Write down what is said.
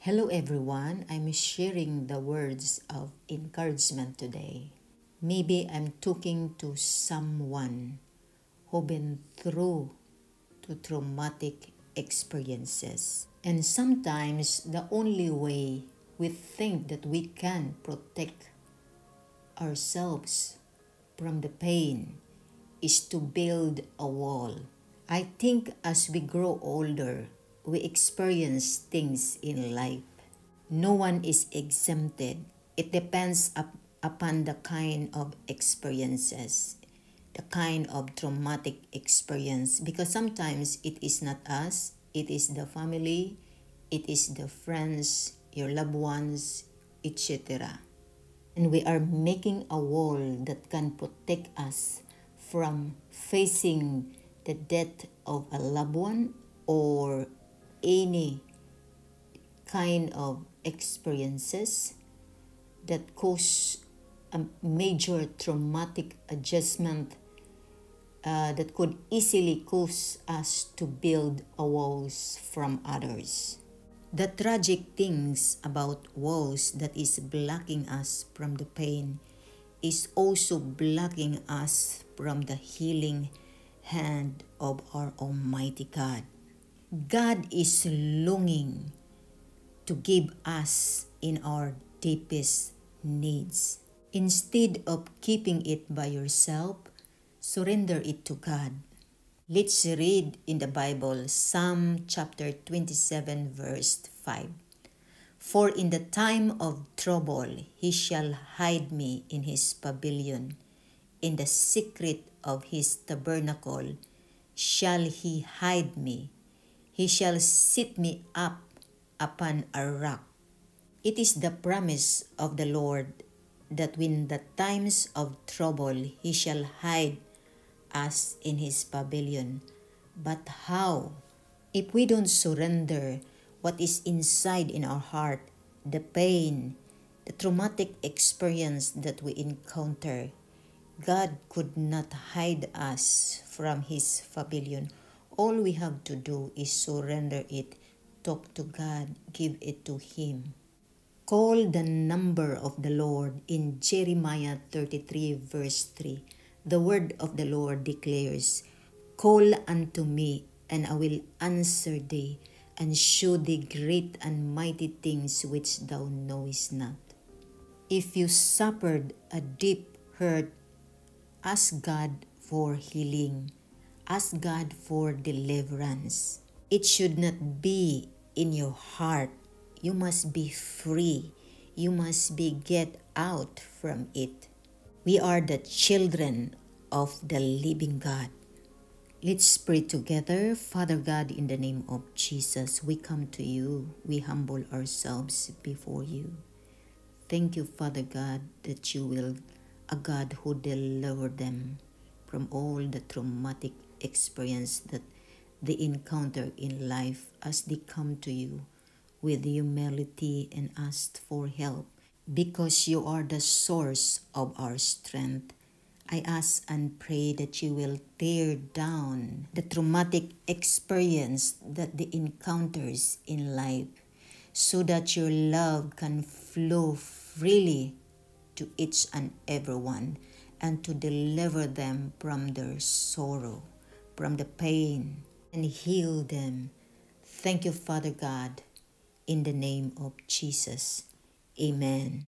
Hello everyone, I'm sharing the words of encouragement today. Maybe I'm talking to someone who been through to traumatic experiences. And sometimes the only way we think that we can protect ourselves from the pain is to build a wall. I think as we grow older, we experience things in life. No one is exempted. It depends upon the kind of experiences, the kind of traumatic experience. Because sometimes it is not us, it is the family, it is the friends, your loved ones, etc. And we are making a wall that can protect us from facing the death of a loved one or any kind of experiences that cause a major traumatic adjustment that could easily cause us to build a walls from others. The tragic things about walls that is blocking us from the pain is also blocking us from the healing hand of our Almighty God. God is longing to give us in our deepest needs. Instead of keeping it by yourself, surrender it to God. Let's read in the Bible Psalm chapter 27 verse 5. For in the time of trouble he shall hide me in his pavilion. In the secret of his tabernacle shall he hide me. He shall set me up upon a rock. It is the promise of the Lord that when the times of trouble he shall hide us in his pavilion. But how? If we don't surrender what is inside in our heart, the pain, the traumatic experience that we encounter, God could not hide us from his pavilion. All we have to do is surrender it, talk to God, give it to him. Call the number of the Lord in Jeremiah 33 verse 3. The word of the Lord declares, Call unto me, and I will answer thee, and show thee great and mighty things which thou knowest not. If you suffered a deep hurt, ask God for healing. Ask God for deliverance. It should not be in your heart. You must be free. You must be get out from it. We are the children of the living God. Let's pray together. Father God, in the name of Jesus, we come to you. We humble ourselves before you. Thank you, Father God, that you will a God who deliver them from all the traumatic experience that they encounter in life as they come to you with humility and ask for help. Because you are the source of our strength, I ask and pray that you will tear down the traumatic experience that they encounters in life so that your love can flow freely to each and every one and to deliver them from their sorrow, from the pain, and heal them. Thank you, Father God, in the name of Jesus. Amen.